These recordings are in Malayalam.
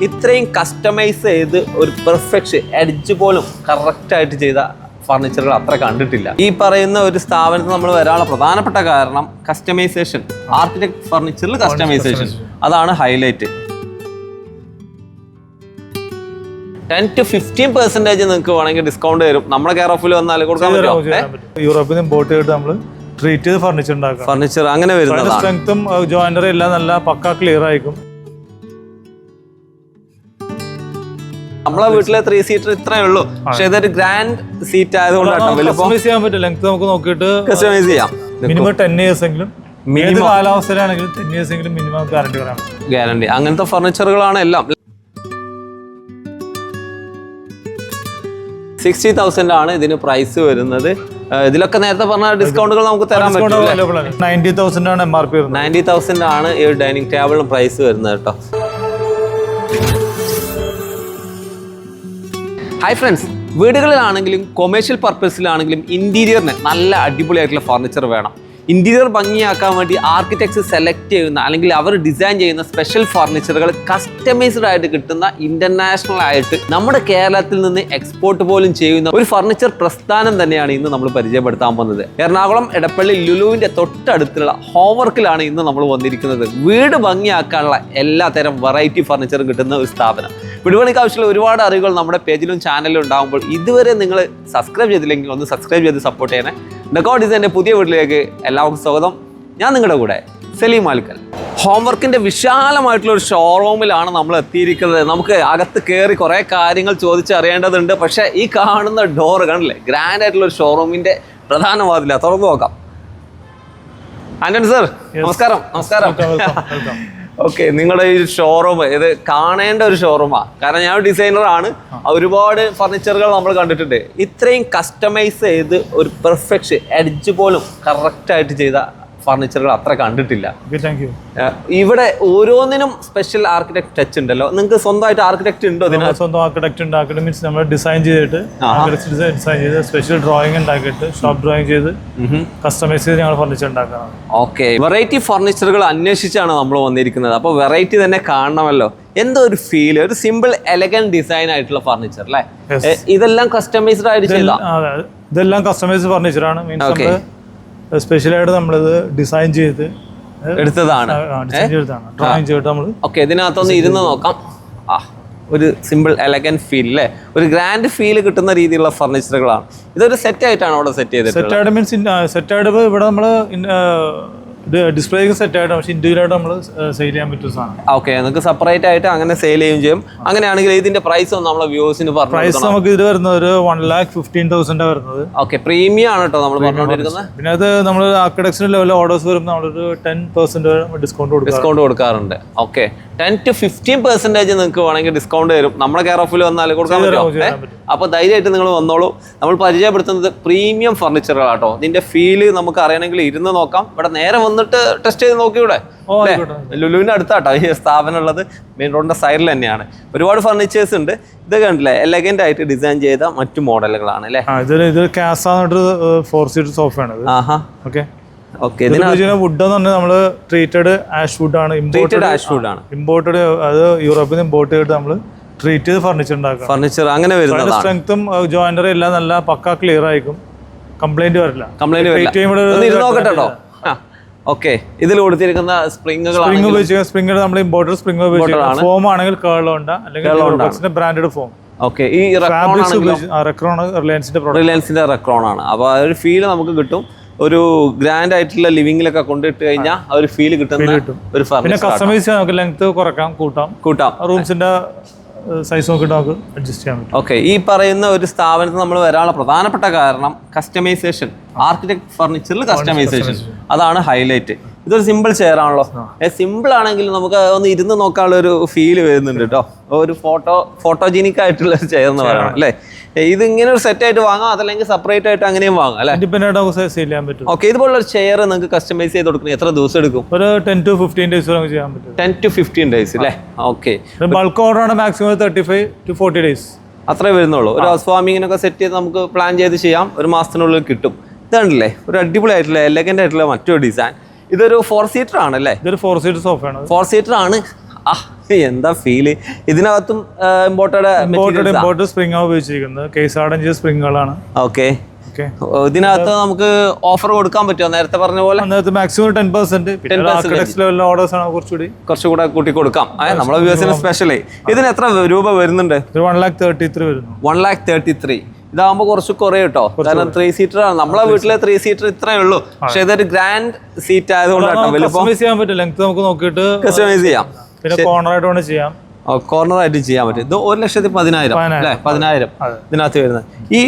ഇത്രയും കസ്റ്റമൈസ് ചെയ്ത് ഒരു പെർഫെക്റ്റ് എഡ്ജ് പോലും കറക്റ്റായിട്ട് ചെയ്ത ഫർണിച്ചറുകൾ അത്ര കണ്ടിട്ടില്ല. ഈ പറയുന്ന ഒരു സ്ഥാപനത്തിൽ നമ്മൾ വരാനുള്ള പ്രധാനപ്പെട്ട കാരണം കസ്റ്റമൈസേഷൻ, ആർക്കിടെക്ട് ഫർണിച്ചറിൽ കസ്റ്റമൈസേഷൻ, അതാണ് ഹൈലൈറ്റ്. 10 to 15% നിങ്ങൾക്ക് വേണമെങ്കിൽ ഡിസ്കൗണ്ട് തരും. നമ്മുടെ കെയർ ഓഫിൽ വന്നാൽ കൊടുക്കാൻ പറ്റും. യൂറോപ്പിൽ നിന്ന് ഇമ്പോർട്ട് ചെയ്തിട്ട് നമ്മൾ ട്രീറ്റ് ചെയ്ത് ഫർണിച്ചർ ഉണ്ടാക്കാം. ഫർണിച്ചർ അങ്ങനെ വരുന്നത് സ്ട്രെങ്ത്തും ജോയിനറി എല്ലാം നല്ല പക്ക ക്ലിയർ ആയിരിക്കും. നമ്മളെ വീട്ടിലെ 3 സീറ്റർ ഇത്രേ ഉള്ളൂ, പക്ഷെ ഇതൊരു ഗ്രാൻഡ് സീറ്റ് ആയതുകൊണ്ടാണ് കസ്റ്റമൈസ് ചെയ്യാൻ പറ്റും. ലെങ്ത് നമുക്ക് നോക്കിയിട്ട് കസ്റ്റമൈസ് ചെയ്യാം. മിനിമം 10 years എങ്കിലും, മിനിമം കാലാവസ്ഥയിലാണെങ്കിലും 10 years എങ്കിലും മിനിമം ഗ്യാരണ്ടി പറയാം. ഗ്യാരണ്ടി അങ്ങനത്തെ ഫർണിച്ചറുകളാണ് എല്ലാം. 60,000 ആണ് ഇതിന് പ്രൈസ് വരുന്നത്. ഇതിലൊക്കെ നേരത്തെ പറഞ്ഞ ഡിസ്കൗണ്ടുകൾ നമുക്ക് തരാൻ പറ്റും. 90,000 ആണ് MRP. 90,000 ആണ് ഈ ഡൈനിങ് ടേബിളിന് പ്രൈസ് വരുന്നത് കേട്ടോ. ഹായ് ഫ്രണ്ട്സ്, വീടുകളിലാണെങ്കിലും കൊമേഴ്ഷ്യൽ പർപ്പസിലാണെങ്കിലും ഇന്റീരിയറിന് നല്ല അടിപൊളിയായിട്ടുള്ള ഫർണിച്ചർ വേണം. ഇന്റീരിയർ ഭംഗിയാക്കാൻ വേണ്ടി ആർക്കിടെക്ട്സ് സെലക്ട് ചെയ്യുന്ന അല്ലെങ്കിൽ അവർ ഡിസൈൻ ചെയ്യുന്ന സ്പെഷ്യൽ ഫർണിച്ചറുകൾ കസ്റ്റമൈസ്ഡ് ആയിട്ട് കിട്ടുന്ന ഇന്റർനാഷണൽ ആയിട്ട് നമ്മുടെ കേരളത്തിൽ നിന്ന് എക്സ്പോർട്ട് പോലും ചെയ്യുന്ന ഒരു ഫർണിച്ചർ പ്രസ്ഥാനം തന്നെയാണ് ഇന്ന് നമ്മൾ പരിചയപ്പെടുത്താൻ പോകുന്നത്. എറണാകുളം എടപ്പള്ളി ലുലുവിന്റെ തൊട്ടടുത്തുള്ള ഹോംവർക്കിലാണ് ഇന്ന് നമ്മൾ വന്നിരിക്കുന്നത്. വീട് ഭംഗിയാക്കാനുള്ള എല്ലാ തരം വെറൈറ്റി ഫർണിച്ചറും കിട്ടുന്ന ഒരു സ്ഥാപനം. വീടുപണിക്ക് ആവശ്യമുള്ള ഒരുപാട് അറിവുകൾ നമ്മുടെ പേജിലും ചാനലിലും ഉണ്ടാകുമ്പോൾ ഇതുവരെ നിങ്ങൾ സബ്സ്ക്രൈബ് ചെയ്തില്ലെങ്കിൽ ഒന്ന് സബ്സ്ക്രൈബ് ചെയ്ത് സപ്പോർട്ട് ചെയ്യണേ. ഡെക്കോ ഡിസൈൻ്റെ പുതിയ വീട്ടിലേക്ക് എല്ലാവർക്കും സ്വാഗതം. ഞാൻ നിങ്ങളുടെ കൂടെ സലീം ആൽക്കൽ. ഹോംവർക്കിൻ്റെ വിശാലമായിട്ടുള്ള ഒരു ഷോറൂമിലാണ് നമ്മൾ എത്തിയിരിക്കുന്നത്. നമുക്ക് അകത്ത് കയറി കുറേ കാര്യങ്ങൾ ചോദിച്ചറിയേണ്ടതുണ്ട്. പക്ഷേ ഈ കാണുന്ന ഡോറ് കണ്ടില്ലേ, ഗ്രാൻഡ് ആയിട്ടുള്ള ഒരു ഷോറൂമിൻ്റെ പ്രധാന വാതില തുറന്നു നോക്കാം. ആന്റണി സർ, നമസ്കാരം. നമസ്കാരം. ഓക്കെ, നിങ്ങളുടെ ഈ ഷോറൂം ഇത് കാണേണ്ട ഒരു ഷോറൂമാണ്. കാരണം ഞാൻ ഡിസൈനറാണ്, ഒരുപാട് ഫർണിച്ചറുകൾ നമ്മൾ കണ്ടിട്ടുണ്ട്. ഇത്രയും കസ്റ്റമൈസ് ചെയ്ത് ഒരു പെർഫെക്റ്റ് എഡ്ജ് പോലും കറക്റ്റായിട്ട് ചെയ്ത ഫർണിച്ചറുകൾ അത്ര കണ്ടിട്ടില്ല. ഇവിടെ ഓരോന്നിനും സ്പെഷ്യൽ ആർക്കിടെക്ട് ടച്ച് ഉണ്ടല്ലോ. നിങ്ങൾക്ക് സ്വന്തമായിട്ട് ആർക്കിടെക്ട് ഉണ്ടോ? സ്വന്തം ആർക്കിടെക്ട് ഉണ്ടാക്കിയിട്ട് മീൻസ് നമ്മൾ ഡിസൈൻ ചെയ്തിട്ട് ഡിസൈൻ ചെയ്ത് സ്പെഷ്യൽ ഡ്രോയിങ് ഉണ്ടാക്കിയിട്ട് ഷോപ്പ് ഡ്രോയിങ് ചെയ്ത് കസ്റ്റമൈസ് ചെയ്ത് ഞങ്ങൾ ഫർണിച്ചർ ഉണ്ടാക്കണം. ഓക്കെ, വെറൈറ്റി ഫർണിച്ചറുകൾ അന്വേഷിച്ചാണ് നമ്മൾ വന്നിരിക്കുന്നത്. അപ്പോൾ വെറൈറ്റി തന്നെ കാണണമല്ലോ. എന്തോ ഒരു ഫീൽ, ഒരു സിമ്പിൾ എലഗന്റ് ഡിസൈൻ ആയിട്ടുള്ള ഫർണിച്ചർ അല്ലേ? ഇതെല്ലാം കസ്റ്റമൈസ്ഡ് ആയിട്ട് ചെയ്ത, ഇതെല്ലാം കസ്റ്റമൈസ്ഡ് ഫർണിച്ചറാണ്. മീൻസ് സ്പെഷ്യലായിട്ട് നമ്മളിത് ഡിസൈൻ ചെയ്ത് എടുത്തതാണ്. ഡ്രോയിങ് ചെയ്തിട്ട് നമ്മൾ. ഓക്കെ, ഇതിനകത്തൊന്ന് ഇരുന്ന് നോക്കാം. ഒരു സിമ്പിൾ എലഗന്റ് ഫീൽ അല്ലേ, ഒരു ഗ്രാൻഡ് ഫീൽ കിട്ടുന്ന രീതിയിലുള്ള ഫർണിച്ചറുകളാണ്. ഇതൊരു സെറ്റ് ആയിട്ടാണ് അവിടെ സെറ്റ് ചെയ്തത്. സെറ്റായിട്ട് മീൻസ് സെറ്റായിട്ട് ഇവിടെ നമ്മൾ ഡിസ്പ്ലേ സെറ്റ് ആയിട്ട്, പക്ഷേ ഇൻഡിവിജ്വലായിട്ട് നമ്മൾ സെയിൽ ചെയ്യാൻ പറ്റുന്ന സാധനം. ഓക്കെ, നിങ്ങൾക്ക് സെപ്പറേറ്റ് ആയിട്ട് അങ്ങനെ സെയിൽ ചെയ്യുകയും ചെയ്യും. അങ്ങനെയാണെങ്കിൽ ഇതിന്റെ പ്രൈസ് ഒന്ന് നമ്മളെ വ്യൂവേഴ്സിന് പറഞ്ഞു. പ്രൈസ് നമുക്ക് ഇത് വരുന്നത് ഒരു 1,15,000 വരുന്നത്. ഓക്കെ, പ്രീമിയം ആണ് കേട്ടോ നമ്മൾ പറഞ്ഞുകൊണ്ടിരിക്കുന്നത്. പിന്നെ അത് നമ്മൾ ആർക്കിടെക്ചർ ലെവലിൽ ഓർഡേഴ്സ് വരുമ്പോൾ നമ്മളൊരു 10% ഡിസ്കൗണ്ട് കൊടുക്കാറുണ്ട്. ഓക്കെ, 10 to 15% നിങ്ങൾക്ക് വേണമെങ്കിൽ ഡിസ്കൗണ്ട് തരും. നമ്മുടെ കെയർ ഓഫിൽ വന്നാൽ കൊടുക്കാൻ പറ്റും. അപ്പോൾ ധൈര്യമായിട്ട് നിങ്ങൾ വന്നോളൂ. നമ്മൾ പരിചയപ്പെടുത്തുന്നത് പ്രീമിയം ഫർണിച്ചറുകളാട്ടോ. ഇതിന്റെ ഫീല് നമുക്ക് അറിയണമെങ്കിൽ ഇരുന്ന് നോക്കാം. ഇവിടെ നേരെ വന്നിട്ട് ടെസ്റ്റ് ചെയ്ത് നോക്കിയൂടെ? ലുലുവിന്റെ അടുത്താട്ടോ ഈ സ്ഥാപനം ഉള്ളത്. മെയിൻ റോഡിന്റെ സൈഡിൽ തന്നെയാണ്. ഒരുപാട് ഫർണിച്ചേഴ്സ് ഉണ്ട്. ഇത് കണ്ടില്ലേ, എലഗന്റ് ആയിട്ട് ഡിസൈൻ ചെയ്ത മറ്റു മോഡലുകളാണ് അല്ലേ? ഇത് കാസ 4 സീറ്റർ സോഫയാണ്. ഓക്കെ, വുഡ് എന്ന് പറഞ്ഞാൽ നമ്മള് ട്രീറ്റഡ് ആഷ് വുഡ് ആണ്. ഇമ്പോർട്ടഡ്, അത് യൂറോപ്പിൽ നിന്ന് ഇമ്പോർട്ട് ചെയ്തിട്ട് നമ്മൾ ട്രീറ്റ് ചെയ്ത് ഫർണിച്ചർ ഉണ്ടാക്കാം. ഫർണിച്ചർ അങ്ങനെ വരുന്നത് സ്ട്രെങ്ത്തും ജോയിനറി എല്ലാം നല്ല പക്ക ക്ലിയർ ആയിരിക്കും. കംപ്ലൈന്റ് വരില്ല. നോക്കട്ടോ. ഓക്കെ, ഇതിൽ കൊടുത്തിരിക്കുന്ന സ്പ്രിംഗ് നമ്മൾ ഇമ്പോർട്ടഡ് സ്പ്രിംഗ് ഉപയോഗിച്ച് ഫോം ആണെങ്കിൽ കേളോണ്ട അല്ലെങ്കിൽ ബ്രാൻഡഡ് ഫോം. ഓക്കെ, ഈ റിലയൻസിന്റെ റെക്രോൺ ആണ്. അപ്പൊ ആ ഒരു ഫീൽ നമുക്ക് കിട്ടും. ഒരു ഗ്രാൻഡ് ആയിട്ടുള്ള ലിവിംഗിലൊക്കെ കൊണ്ടിട്ട് കഴിഞ്ഞാൽ ആ ഒരു ഫീൽ കിട്ടുന്ന ഒരു ഫർണിച്ചർ. കസ്റ്റമൈസ് നമുക്ക് ലെങ്ത് കുറക്കാം, കൂട്ടാം. റൂംസിന്റെ സൈസ് നോക്കിയിട്ട് നമുക്ക് അഡ്ജസ്റ്റ് ചെയ്യാൻ പറ്റും. ഓക്കെ, ഈ പറയുന്ന ഒരു സ്ഥാപനത്തിൽ നമ്മൾ വരാനുള്ള പ്രധാനപ്പെട്ട കാരണം കസ്റ്റമൈസേഷൻ, ആർക്കിടെക്ട് ഫർണിച്ചറിൽ കസ്റ്റമൈസേഷൻ, അതാണ് ഹൈലൈറ്റ്. ഇതൊരു സിമ്പിൾ ചെയർ ആണല്ലോ. സിമ്പിൾ ആണെങ്കിൽ നമുക്ക് ഒന്ന് ഇരുന്ന് നോക്കാനുള്ള ഒരു ഫീല് വരുന്നുണ്ട് കേട്ടോ. ഒരു ഫോട്ടോജീനിക് ആയിട്ടുള്ള ഒരു ചെയർ എന്ന് പറയണം അല്ലേ? ഇത് ഇങ്ങനെ ഒരു സെറ്റ് ആയിട്ട് വാങ്ങാം, അതല്ലെങ്കിൽ സെപ്പറേറ്റ് ആയിട്ട് അങ്ങനെയും വാങ്ങാം അല്ലേ? ഓക്കെ, ഇതുപോലുള്ള ഒരു ചെയർ നിങ്ങൾക്ക് കസ്റ്റമൈസ് ചെയ്ത് കൊടുക്കുന്നത് എത്ര ദിവസം എടുക്കും? ഒരു 10 to 15 days ചെയ്യാൻ പറ്റും. 10 to 15 days അല്ലേ? ഓക്കെ, ബൾക്ക് ഓർഡർ ആണ് മാക്സിമം 35 to 40 days അത്രേ വരുന്നുള്ളൂ. ഒരു ഹൗസ് വാമിങ്ങിനൊക്കെ സെറ്റ് ചെയ്ത് നമുക്ക് പ്ലാൻ ചെയ്ത് ചെയ്യാം. ഒരു മാസത്തിനുള്ളിൽ കിട്ടും. ഇതാണല്ലേ ഒരു അടിപൊളി ആയിട്ടുള്ള എലഗന്റ് ആയിട്ടുള്ള മറ്റൊരു ഡിസൈൻ. ഇതൊരു 4 സീറ്റർ ആണല്ലേ? ഇതൊരു 4 സീറ്റർ സോഫയാണ്. 4 സീറ്റർ ആണ്. എന്താ ഫീല്. ഇതിനകത്തും ഇമ്പോർട്ടഡ് സ്പ്രിംഗ് ആണ് ഉപയോഗിച്ചിരിക്കുന്നത്. കേസാടൻ സ്പ്രിങ്ങുകളാണ്. ഓക്കെ. ഇതിനകത്ത് നമുക്ക് ഓഫർ കൊടുക്കാൻ പറ്റുമോ? നേരത്തെ പറഞ്ഞ പോലെ മാക്സിമം 10%. ഓർഡേഴ്സ് ആണ് കുറച്ചുകൂടെ കൂട്ടി കൊടുക്കാം. നമ്മളെ വ്യൂവേഴ്സിന് സ്പെഷ്യലി. ഇതിന് എത്ര രൂപ വരുന്നുണ്ട്? 1,33,000 വരുന്നു. 1,33,000. ഇതാകുമ്പോ കുറച്ച് കുറേ കേട്ടോ, കാരണം 3 സീറ്റർ ആണ്. നമ്മളെ വീട്ടിലെ 3 സീറ്റർ ഇത്രേ ഉള്ളൂ. പക്ഷെ ഇതൊരു ഗ്രാൻഡ് സീറ്റ് ആയതുകൊണ്ടാണ് ചെയ്യാൻ പറ്റും. ലെങ്ത് നമുക്ക് നോക്കിയിട്ട് കസ്റ്റമൈസ് ചെയ്യാം. പിന്നെ കോർണർ ആയിട്ട് ചെയ്യാം. കോർണർ ആയിട്ട് ചെയ്യാൻ പറ്റും. ഇത് 1,10,000 അല്ലേ? 10,000 ഇതിനകത്ത് വരുന്നത്. ഈ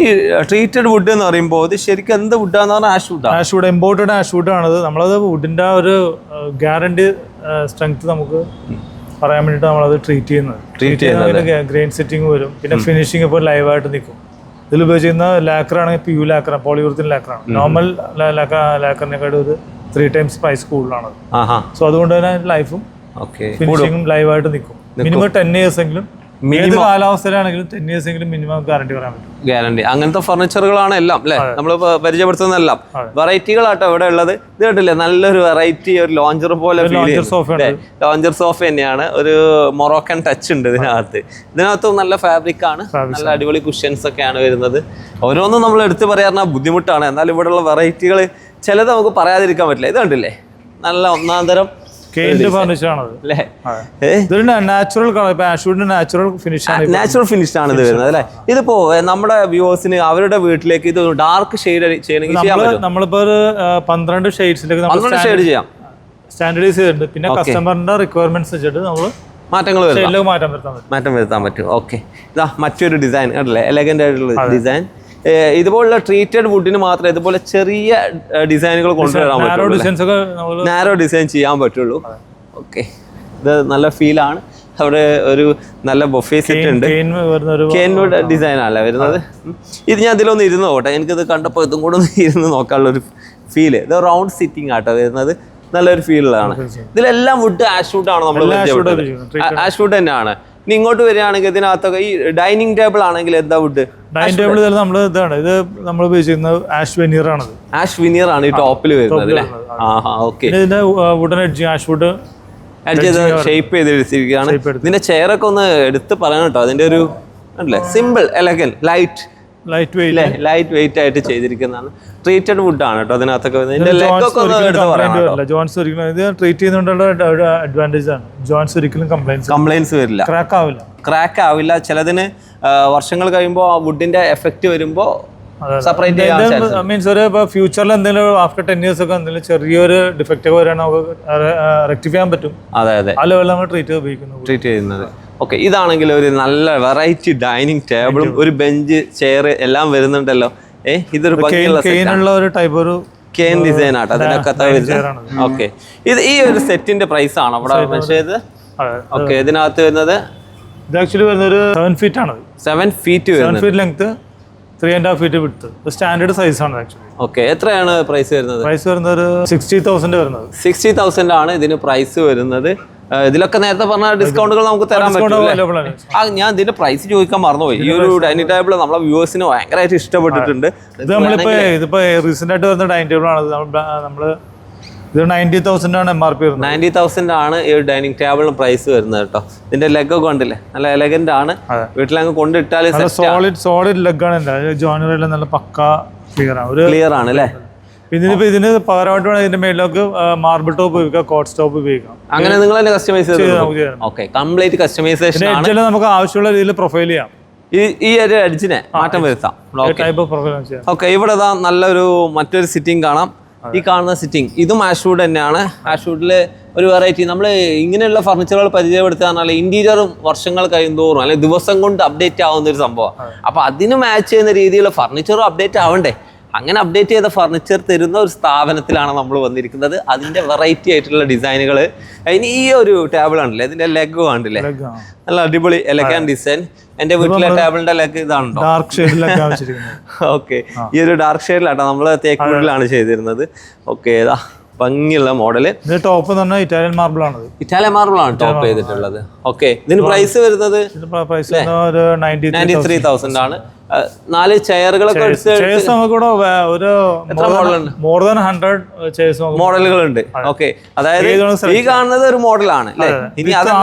ട്രീറ്റഡ് വുഡ് എന്ന് പറയുമ്പോൾ ഇത് ശരിക്കും എന്ത് വുഡാന്ന് പറഞ്ഞാൽ ash wood. Imported ash wood ആണത്. നമ്മളത് വുഡിന്റെ ഒരു ഗ്യാരണ്ടി സ്ട്രെങ്ത് നമുക്ക് പറയാൻ വേണ്ടിട്ട് നമ്മളത് ട്രീറ്റ് ചെയ്യുന്നത്. ഗ്രെയിൻ സെറ്റിംഗ് വരും. പിന്നെ ഫിനിഷിംഗ് ഇപ്പോൾ ലൈവായിട്ട് നിൽക്കും. ഇതിൽ ഉപയോഗിച്ചിരുന്ന ലാക്കറാണെങ്കിൽ PU ലാക്കറാണ്, പോളിയൂർത്തിൻ ലാക്കറാണ്. നോർമൽ ലാക്കറിനെക്കാളും ഒരു 3 times പ്രൈസ് കൂടുതലാണ്. സോ അതുകൊണ്ട് തന്നെ ലൈഫും ഫിനിഷിംഗും ലൈവായിട്ട് നിൽക്കും. മിനിമം 10 years എങ്കിലും, ഏത് കാലാവസ്ഥയിലാണെങ്കിലും 10 years എങ്കിലും മിനിമം ഗ്യാരണ്ടി പറയാൻ പറ്റും. ഗ്യാരണ്ടി. അങ്ങനത്തെ ഫർണിച്ചറുകളാണ് എല്ലാം അല്ലെ നമ്മൾ പരിചയപ്പെടുത്തുന്നതെല്ലാം. വെറൈറ്റികളാട്ടോ ഇവിടെ ഉള്ളത്. ഇത് കണ്ടില്ലേ, നല്ലൊരു വെറൈറ്റി, ഒരു ലോഞ്ചർ പോലെ ലോഞ്ചർ സോഫ തന്നെയാണ്. ഒരു മൊറോക്കൻ ടച്ച് ഉണ്ട് ഇതിനകത്തും നല്ല ഫാബ്രിക് ആണ്. നല്ല അടിപൊളി കുഷ്യൻസ് ഒക്കെയാണ് വരുന്നത്. ഓരോന്നും നമ്മൾ എടുത്ത് പറയാൻ ബുദ്ധിമുട്ടാണ്. എന്നാലും ഇവിടെയുള്ള വെറൈറ്റികൾ ചിലത് നമുക്ക് പറയാതിരിക്കാൻ പറ്റില്ല. ഇത് കണ്ടില്ലേ, നല്ല ഒന്നാം തരം നാച്ചുറൽ ഫിനിഷ് ആണ് ഇത് വരുന്നത് അല്ലെ. ഇതിപ്പോ നമ്മുടെ വ്യൂവേഴ്സിന് അവരുടെ വീട്ടിലേക്ക് ഇത് ഡാർക്ക് ഷെയ്ഡ് ചെയ്യണമെങ്കിൽ നമ്മളിപ്പോ 12 ഷെയ്ഡ്സിലേക്ക് 12 ഷെയ്ഡ് ചെയ്യാം. സ്റ്റാൻഡേർഡൈസ് ചെയ്തിട്ടുണ്ട്. പിന്നെ കസ്റ്റമറിന്റെ റിക്വയർമെന്റ്സ് വെച്ചിട്ട് നമ്മൾ മാറ്റം വരുത്താൻ പറ്റും. ഓക്കെ, ഇതാ മറ്റൊരു ഡിസൈൻ കണ്ടില്ലേ, എലഗന്റ് ആയിട്ടുള്ള ഡിസൈൻ. ഇതുപോലുള്ള ട്രീറ്റഡ് വുഡിന് മാത്രമേ ഇതുപോലെ ചെറിയ ഡിസൈനുകൾ കൊണ്ടുവരാൻ പറ്റുള്ളൂ, നാരോ ഡിസൈൻ ചെയ്യാൻ പറ്റുള്ളൂ. ഓക്കെ, ഇത് നല്ല ഫീലാണ്. അവിടെ ഒരു നല്ല ബൊഫേ സെറ്റ് ഉണ്ട്. കെയിൻവുഡ് ഡിസൈൻ അല്ലേ വരുന്നത്. ഇത് ഞാൻ ഇതിലൊന്ന് ഇരുന്ന് നോട്ടെ, എനിക്കിത് കണ്ടപ്പോൾ ഇതും കൂടെ ഒന്ന് ഇരുന്ന് നോക്കാനുള്ളൊരു ഫീല്. ഇത് റൗണ്ട് സിറ്റിംഗ് ആട്ടോ വരുന്നത്. നല്ലൊരു ഫീലാണ്. ഇതിലെല്ലാം വുഡ് ആഷ് വുഡ് ആണ് നമ്മൾ ആഷ് വുഡ് തന്നെയാണ്. ഇനി ഇങ്ങോട്ട് വരികയാണെങ്കിൽ ഇതിനകത്തൊക്കെ ഈ ഡൈനിങ് ടേബിൾ ആണെങ്കിൽ എന്താ വുഡ്? ഡൈനിങ് ടേബിൾ നമ്മൾ ഇതാണ്, ഇത് നമ്മൾ ഉപയോഗിച്ചിരുന്നത് ആഷ് വെനീർ ആണ്. ആഷ് വെനീർ ആണ് ഈ ടോപ്പിൽ വരുന്നത് അല്ലേ? ഓക്കെ. ഇതിന്റെ wooden edge ash wood shape ചെയ്ത് എടുത്തിരിക്കുകയാണ്. ഇതിന്റെ ചെയറൊക്കെ ഒന്ന് എടുത്ത് പറയണം കേട്ടോ. അതിന്റെ ഒരു സിമ്പിൾ എലഗൻ ലൈറ്റ് വെയിറ്റ് ആയിട്ട് ചെയ്തിരിക്കുന്നതാണ്. ട്രീറ്റഡ് വുഡ് ആണ് കേട്ടോ അതിനകത്തൊക്കെ. ജോൺസ് ഒരിക്കലും ഇത് ട്രീറ്റ് ചെയ്യുന്നതുകൊണ്ടുള്ള അഡ്വാൻറ്റേജ് ആണ്. ജോൺസ് ഒരിക്കലും കംപ്ലൈൻസ് വരില്ല, ക്രാക്ക് ആവില്ല. ചിലതിന് വർഷങ്ങൾ കഴിയുമ്പോൾ ആ വുഡിന്റെ എഫക്റ്റ് വരുമ്പോൾ സെപ്പറേറ്റ് മീൻസ് ഒരു ഫ്യൂച്ചറിൽ എന്തെങ്കിലും ആഫ്റ്റർ 10 years ഒക്കെ എന്തെങ്കിലും ചെറിയൊരു ഡിഫക്റ്റ് ഒക്കെ വരാൻ നമുക്ക് റെക്ടിഫൈ ചെയ്യാൻ പറ്റും. അതെ, ആ ലെവലിൽ നമ്മൾ ട്രീറ്റ് ചെയ്യുന്നത്. ഓക്കെ, ഇതാണെങ്കിൽ ഒരു നല്ല വെറൈറ്റി ഡൈനിങ് ടേബിളും ഒരു ബെഞ്ച് ചെയർ എല്ലാം വരുന്നുണ്ടല്ലോ. ഇതൊരു ഒരു ടൈപ്പ് ഒരു കെയിൻ ഡിസൈൻ ആട്ടോ അതിനൊക്കെ. ഓക്കെ, ഇത് ഈ ഒരു സെറ്റിന്റെ പ്രൈസ് ആണ് അവിടെ മെഷർ. ഓക്കെ, ഇതിനകത്ത് വരുന്നത് ഇത് ആക്ച്വലി വരുന്നത് ഒരു 7 feet ആണ്. 7 feet length, 3.5 feet width. Standard size ആണ് ആക്ച്വലി. ഓക്കെ, എത്രയാണ് പ്രൈസ് വരുന്നത്? പ്രൈസ് വരുന്നത് ഒരു 60,000 വരുന്നത്. 60,000 ആണ് ഇതിന് പ്രൈസ് വരുന്നത്. ഇതിലൊക്കെ നേരത്തെ പറഞ്ഞ ഡിസ്കൗണ്ടുകൾ നമുക്ക് തരാൻ പറ്റും. ഞാൻ ഇതിന്റെ പ്രൈസ് ചോദിക്കാൻ മറന്നുപോയി. ഈ ഒരു ഡൈനിങ് ടേബിൾ നമ്മളെ വ്യൂവേഴ്സിന് ഭയങ്കരമായിട്ട് ഇഷ്ടപ്പെട്ടിട്ടുണ്ട്. ഇതിപ്പോ റീസെന്റ് ആയിട്ട് വരുന്ന ഡൈനിങ് ടേബിൾ ആണ്. നമ്മള് ഇത് 90,000 ആണ് MRP വരുന്നത്. 90,000 ആണ് ഈ ഡൈനിങ് ടേബിളിന് പ്രൈസ് വരുന്നത് കേട്ടോ. ഇതിന്റെ ലെഗ് ഒക്കെ ഉണ്ടല്ലേ, നല്ല എലഗന്റ് ആണ്. വീട്ടിലങ്ങ് കൊണ്ടിട്ടാൽ സോളിഡ് ലെഗ് ആണ്. ജോയിനറി നല്ല പക്ക ക്ലിയർ ആണ് അല്ലേ. ഇതിന് പകരമായിട്ട് വേണം ഇതിന്റെ മേളിലേക്ക് മാർബിൾ ടോപ്പ് ഉപയോഗിക്കാം, കോട്ട് ടോപ്പ് ഉപയോഗിക്കാം. അങ്ങനെ നിങ്ങൾ തന്നെ കസ്റ്റമൈസ് ചെയ്ത് ഓക്കെ, കംപ്ലീറ്റ് കസ്റ്റമൈസേഷൻ ആണ്. നമുക്ക് ആവശ്യമുള്ള രീതിയിൽ പ്രൊഫൈൽ ചെയ്യാം. ഈ ഒരു എഡ്ജിനെ മാറ്റം വരുത്താം. ഓക്കെ, ഇവിടെ നല്ലൊരു മറ്റൊരു സിറ്റിംഗ് കാണാം. ഈ കാണുന്ന സിറ്റിംഗ് ഇതും ആഷ് വുഡ് തന്നെയാണ്. ആഷ് വുഡില് ഒരു വെറൈറ്റി നമ്മൾ ഇങ്ങനെയുള്ള ഫർണിച്ചറുകൾ പരിചയപ്പെടുത്തുക പറഞ്ഞാൽ ഇന്റീരിയറും വർഷങ്ങൾ കഴിയുന്തോറും അല്ലെങ്കിൽ ദിവസം കൊണ്ട് അപ്ഡേറ്റ് ആവുന്ന ഒരു സംഭവം. അപ്പൊ അതിന് മാച്ച് ചെയ്യുന്ന രീതിയിലുള്ള ഫർണിച്ചറും അപ്ഡേറ്റ് ആവണ്ടേ. അങ്ങനെ അപ്ഡേറ്റ് ചെയ്ത ഫർണിച്ചർ തരുന്ന ഒരു സ്ഥാപനത്തിലാണ് നമ്മൾ വന്നിരിക്കുന്നത്. അതിന്റെ വെറൈറ്റി ആയിട്ടുള്ള ഡിസൈനുകൾ. അതിന് ഈ ഒരു ടേബിൾ ആണല്ലേ, ഇതിന്റെ ലെഗ് കണ്ടില്ലേ, നല്ല അടിപൊളി എലഗന്റ് ഡിസൈൻ. എന്റെ വീട്ടിലെ ടേബിളിന്റെ ലെഗ് ഇതാണോ? ഓക്കെ, ഈ ഒരു ഡാർക്ക് ഷെയ്ഡിലാട്ടോ നമ്മള് തേക്ക് വുഡിലാണ് ചെയ്തിരുന്നത്. ഓക്കെ, ഭംഗിയുള്ള മോഡല്. ഇത് ടോപ്പ് എന്ന് പറഞ്ഞാൽ ഇറ്റാലിയൻ മാർബിൾ ആണ്. ഇറ്റാലിയൻ മാർബിൾ ആണ് ടോപ്പ് ചെയ്തിട്ടുള്ളത്. ഓക്കെ, ഇതിന് പ്രൈസ് വരുന്നത് 93,000 ആണ്. 4 ചെയറുകളൊക്കെ മോഡലുകളുണ്ട്. ഓക്കെ, അതായത് ഈ കാണുന്നത് ഒരു മോഡലാണ് അല്ലേ? ഇനി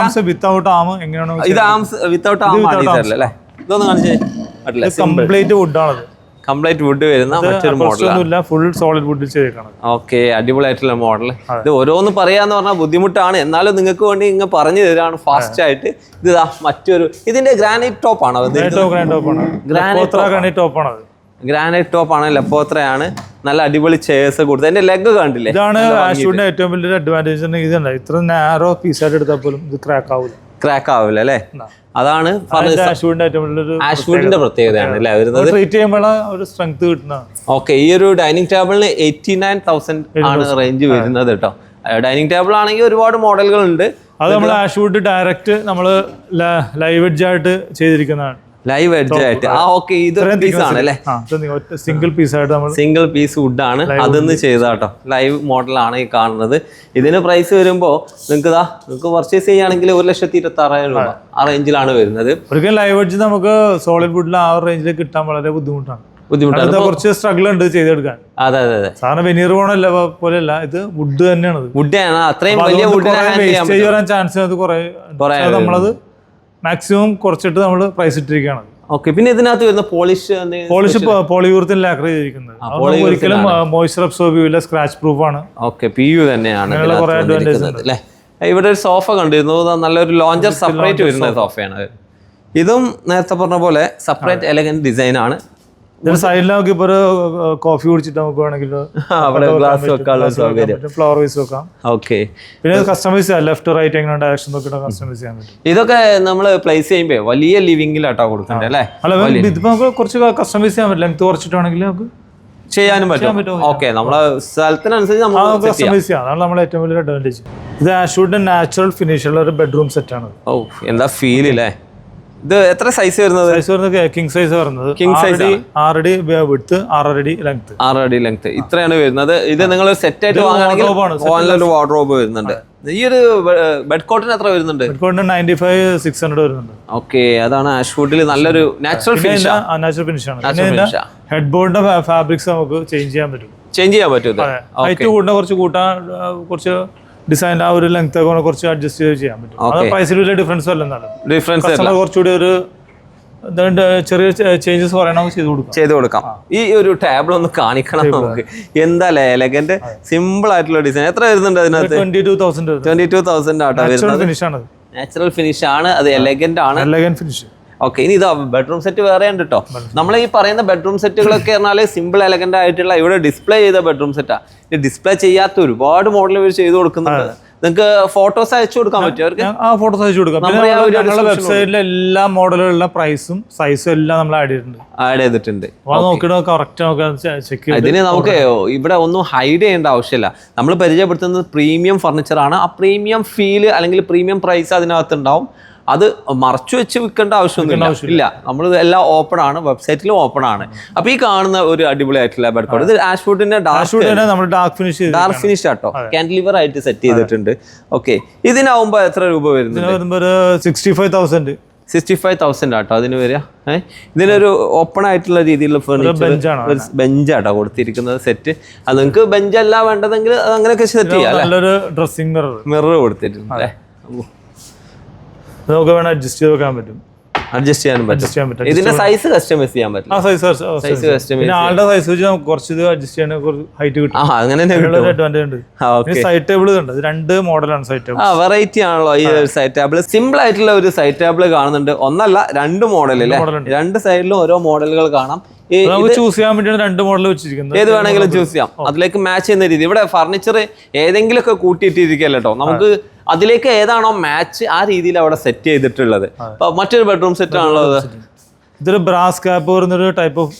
വിത്തൗട്ട് ആം എങ്ങനെയാണോ ഇത് ആംസ് വിത്തൗട്ട് ആം ആണ് അല്ലേ? ഇതൊന്ന് കാണിച്ചേ. കംപ്ലീറ്റ് വുഡ് ആണ്. കംപ്ലീറ്റ് വുഡ് വരുന്ന മറ്റൊരു മോഡൽ, ഫുൾ സോളിഡ് വുഡിൽ ചെയ്തേക്കണം. ഓക്കെ, അടിപൊളിയായിട്ടുള്ള മോഡൽ. ഇത് ഓരോന്ന് പറയാന്ന് പറഞ്ഞാൽ ബുദ്ധിമുട്ടാണ്, എന്നാലും നിങ്ങൾക്ക് വേണ്ടി ഇങ്ങനെ പറഞ്ഞു തരാണ് ഫാസ്റ്റ് ആയിട്ട്. ഇത് മറ്റൊരു ഇതിന്റെ ഗ്രാനൈറ്റ് ടോപ്പ് ആണോ? ഗ്രാനൈറ്റ് ടോപ്പ് ആണ്, ലെപ്പോത്രയാണ്. നല്ല അടിപൊളി ചെയർസ് കൊടുത്തത്. അതിന്റെ ലെഗ് കണ്ടില്ലേ? ഇതാണ് ആഷ്വുഡിന്റെ ഏറ്റവും വലിയൊരു അഡ്വാൻറ്റേജ്. ഇതുണ്ട്, ഇത്ര നാരോ പീസായിട്ട് എടുത്താൽ പോലും ഇത് ക്രാക്ക് ആവില്ല അല്ലേ? അതാണ് ആഷ്വുഡിന്റെ പ്രത്യേകതയാണ് അല്ലേ വരുന്നത്. ട്രീറ്റ് ചെയ്യുമ്പോൾ ഒരു സ്ട്രെങ്ത് കിട്ടുന്നതാണ്. ഓക്കെ, ഈ ഒരു ഡൈനിങ് ടേബിളിന് 89,000 ആണ് റേഞ്ച് വരുന്നത് കേട്ടോ. ഡൈനിങ് ടേബിൾ ആണെങ്കിൽ ഒരുപാട് മോഡലുകൾ ഉണ്ട്. അത് നമ്മൾ ആഷ്വുഡ് ഡയറക്റ്റ് നമ്മൾ ലൈവ് എഡ്ജ് ആയിട്ട് ചെയ്തിരിക്കുന്നതാണ്. ലൈവ് എഡ്ജ് ആയിട്ട്. ഓക്കെ, ഇത് പീസ് ആണ് അല്ലേ? സിംഗിൾ പീസ് ആയിട്ട് നമ്മൾ സിംഗിൾ പീസ് വുഡ് ആണ് അതൊന്ന് ചെയ്താട്ടോ. ലൈവ് മോഡലാണ് ഈ കാണുന്നത്. ഇതിന് പ്രൈസ് വരുമ്പോ നിങ്ങൾക്ക് പർച്ചേസ് ചെയ്യുകയാണെങ്കിൽ 1,26,000 രൂപ ആ റേഞ്ചിലാണ് വരുന്നത്. ഒരിക്കലും ലൈവ് എഡ്ജ് നമുക്ക് സോളിഡ് വുഡിൽ ആ റേഞ്ചിൽ കിട്ടാൻ വളരെ ബുദ്ധിമുട്ടാണ്. കുറച്ച് സ്ട്രഗിൾ ഉണ്ട് ചെയ്തെടുക്കാൻ. അതെ സാധാരണ വെനീർ പോണല്ല പോലെയല്ല, ഇത് വുഡ് തന്നെയാണ്. വുഡാണ്, അത്രയും വലിയ വേസ്റ്റേജ് വരാൻ ചാൻസ് അത് കുറെ. നമ്മളത് മാക്സിമം കുറച്ചിട്ട് നമ്മൾ പ്രൈസ് ഇട്ടിരിക്കുകയാണ്. ഓക്കെ, പിന്നെ ഇതിനകത്ത് വരുന്ന പോളിഷ് പോളിയൂർത്തിൽ ലാക്കർ ചെയ്തിരിക്കുന്നത്. ഒരിക്കലും മോയ്സ്ചർ അബ്സോർബ് ചെയ്യില്ല, സ്ക്രാച്ച് പ്രൂഫ് ആണ്. ഓക്കെ, PU തന്നെയാണ്. ഇവിടെ ഒരു സോഫ കണ്ടിരുന്നു, നല്ലൊരു ലോഞ്ചർ സെപ്പറേറ്റ് വരുന്ന സോഫയാണ്. ഇതും നേരത്തെ പറഞ്ഞ പോലെ സെപ്പറേറ്റ് എലഗന്റ് ഡിസൈൻ ആണ്. സൈഡിൽ നമുക്ക് ഇപ്പൊ കോഫി കുടിച്ചിട്ട് നമുക്ക് വേണമെങ്കിൽ ഗ്ലാസ് വെക്കാനുള്ള സൗകര്യം, ഫ്ലവർ വൈസ് വെക്കാം. ഓക്കെ, പിന്നെ കസ്റ്റമൈസ് ചെയ്യാം, ലെഫ്റ്റ് റൈറ്റ് എങ്ങനെ ഡയറക്ഷൻ നോക്കിയിട്ട് കസ്റ്റമൈസ് ചെയ്യാൻ പറ്റും. ഇതൊക്കെ നമ്മൾ പ്ലേസ് ചെയ്യുമ്പോ വലിയ ലിവിംഗിലാട്ടോ കൊടുക്കണ്ടേ അല്ലേ? അല്ല, ഇതിപ്പോ നമുക്ക് കുറച്ച് കസ്റ്റമൈസ് ചെയ്യാൻ പറ്റും. ലെങ്ത് കുറച്ചിട്ടാണെങ്കിൽ നമുക്ക് ചെയ്യാനും പറ്റും. ഓക്കെ, നമ്മളെ സ്ഥലത്തിനനുസരിച്ച് നമുക്ക് കസ്റ്റമൈസ് ചെയ്യാം. അതാണ് നമ്മുടെ ഏറ്റവും വലിയ അഡ്വാൻറ്റേജ്. ഇത് ആഷ്വുഡിന്റെ നാച്ചുറൽ ഫിനിഷുള്ള ഒരു ബെഡ്റൂം സെറ്റ് ആണ്. ഓ, എന്താ ഫീൽ അല്ലേ? ഇത് എത്ര സൈസ് വരുന്നത്? കിങ് സൈസ് വരുന്നത്. കിങ് സൈസ് 6 അടി വിഡ്ത്ത്, 6 അടി ലെങ്ത്. 6 അടി ലെങ്ത് ഇത്രയാണ് വരുന്നത്. ഇത് നിങ്ങൾ സെറ്റ് ആയിട്ട് വാങ്ങുകയാണെങ്കിൽ വാർഡ്രോബ് വരുന്നുണ്ട്. ഈ ഒരു ബെഡ് കോട്ടിന് എത്ര വരുന്നുണ്ട്? ബെഡ് കോട്ടിന് 95,600 വരുന്നുണ്ട്. ഓക്കെ, അതാണ് ആഷ്വുഡിൽ നല്ലൊരു നാച്ചുറൽ ഫിനിഷ് ആണ്. ഹെഡ് ബോർഡിന്റെ ഫാബ്രിക്സ് നമുക്ക് ചേഞ്ച് ചെയ്യാൻ പറ്റും. ഹൈറ്റ് കൂട്ടാൻ കുറച്ച് ഡിസൈൻ ആ ഒരു ലെങ്ത് ഒക്കെ കുറച്ച് അഡ്ജസ്റ്റ് ചെയ്യാൻ പറ്റും. പ്രൈസിൽ വലിയ ഡിഫറൻസ് കുറച്ചുകൂടി ഒരു ചെറിയ ചേഞ്ചസ് ചെയ്ത് കൊടുക്കാം. ഈ ഒരു ടേബിൾ ഒന്ന് കാണിക്കണം നമുക്ക്. എന്താ എലഗന്റ് സിമ്പിൾ ആയിട്ടുള്ള ഡിസൈൻ. എത്ര വരുന്നുണ്ട് അതിനകത്ത്? 22,000 ആട്ടോ. നാച്ചുറൽ ഫിനിഷ് ആണ്, അത് എലഗന്റ് ആണ്. ഫിനിഷ്. ഓക്കെ, ഇനി ഇതാ ബെഡ്റൂം സെറ്റ് വേറെ ഉണ്ട് കേട്ടോ. നമ്മൾ ഈ പറയുന്ന ബെഡ്റൂം സെറ്റുകളൊക്കെ പറഞ്ഞാൽ സിമ്പിൾ എലഗന്റ് ആയിട്ടുള്ള ഇവിടെ ഡിസ്പ്ലേ ചെയ്ത ബെഡ്റൂം സെറ്റാ. ഡിസ്പ്ലേ ചെയ്യാത്ത ഒരുപാട് മോഡൽ ഇവർ ചെയ്ത് കൊടുക്കുന്നുണ്ട്. നിങ്ങൾക്ക് ഫോട്ടോസ് അയച്ചു കൊടുക്കാൻ പറ്റും അവർക്ക്? ഫോട്ടോസ് അയച്ചു കൊടുക്കാം. ഞങ്ങളുടെ വെബ്സൈറ്റിലെ എല്ലാ മോഡലുകളുടെ പ്രൈസും സൈസും എല്ലാം നമ്മൾ ആഡ് ചെയ്തിട്ടുണ്ട്. ഇതിന് നമുക്ക് ഇവിടെ ഒന്നും ഹൈഡ് ചെയ്യേണ്ട ആവശ്യമില്ല. നമ്മൾ പരിചയപ്പെടുത്തുന്നത് പ്രീമിയം ഫർണിച്ചർ ആണ്. ആ പ്രീമിയം ഫീല് അല്ലെങ്കിൽ പ്രീമിയം പ്രൈസ് അതിനകത്ത് ഉണ്ടാവും. അത് മറച്ചു വെച്ച് വിൽക്കേണ്ട ആവശ്യമൊന്നുമില്ല. നമ്മൾ എല്ലാം ഓപ്പൺ ആണ്, വെബ്സൈറ്റിലും ഓപ്പൺ ആണ്. അപ്പൊ ഈ കാണുന്ന ഒരു അടിപൊളിയായിട്ടുള്ള ബെഡ് കോട്ട് ഇത് ആഷ്വുഡിന്റെ ഡാർക്ക് ഫിനിഷ് ആട്ടോ. കാന്റിലിവർ ആയിട്ട് സെറ്റ് ചെയ്തിട്ടുണ്ട്. ഓക്കെ, ഇതിനാവുമ്പോ എത്ര രൂപ വരുന്നത്? 65,000 ആട്ടോ അതിന് വരിക. ഇതിനൊരു ഓപ്പൺ ആയിട്ടുള്ള രീതിയിലുള്ള ഫർണിച്ചർ ബെഞ്ചാട്ടോ കൊടുത്തിരിക്കുന്നത് സെറ്റ്. അത് നിങ്ങൾക്ക് ബെഞ്ചല്ല വേണ്ടതെങ്കിൽ അങ്ങനെയൊക്കെ സെറ്റ് ചെയ്യാം. ഡ്രസ്സിംഗ് മിറർ കൊടുത്തിട്ടുണ്ട് അല്ലേ? നമുക്ക് വേണം അഡ്ജസ്റ്റ് ചെയ്ത് വെക്കാൻ പറ്റും. അഡ്ജസ്റ്റ് ചെയ്യാൻ പറ്റും. ഇതിന്റെ സൈസ് കസ്റ്റമൈസ് ചെയ്യാൻ പറ്റും. ആളുടെ സൈസ് വെച്ച് നമുക്ക് കുറച്ച് അഡ്ജസ്റ്റ് ചെയ്യാൻ ഹൈറ്റ് കിട്ടും. അങ്ങനെ അഡ്വാൻറ്റേജ് ഉണ്ട്. സൈഡ് ടേബിൾ ഉണ്ട്. 2 മോഡലാണ് സൈഡ് ടേബിൾ. വെറൈറ്റി ആണല്ലോ ഈ സൈഡ് ടേബിൾ. സിമ്പിൾ ആയിട്ടുള്ള ഒരു സൈഡ് ടേബിൾ കാണുന്നുണ്ട്. ഒന്നല്ല 2 മോഡൽ അല്ലേ? 2 സൈഡിലും ഓരോ മോഡലുകൾ കാണാം. ചൂസ് ചെയ്യാൻ വേണ്ടിയാണ് 2 മോഡൽ വെച്ചിരിക്കുന്നത്. ഏത് വേണമെങ്കിലും ചൂസ് ചെയ്യാം. അതിലേക്ക് മാച്ച് ചെയ്യുന്ന രീതി. ഇവിടെ ഫർണിച്ചർ ഏതെങ്കിലും ഒക്കെ കൂട്ടിയിട്ടിരിക്കല്ലോ കേട്ടോ. നമുക്ക് അതിലേക്ക് ഏതാണോ മാച്ച് ആ രീതിയിൽ അവിടെ സെറ്റ് ചെയ്തിട്ടുള്ളത്. മറ്റൊരു ബെഡ്റൂം സെറ്റ് ആണല്ലോ ഇതൊരു ബ്രാസ് ക്യാപ്പ് വരുന്നൊരു ടൈപ്പ് ഓഫ്.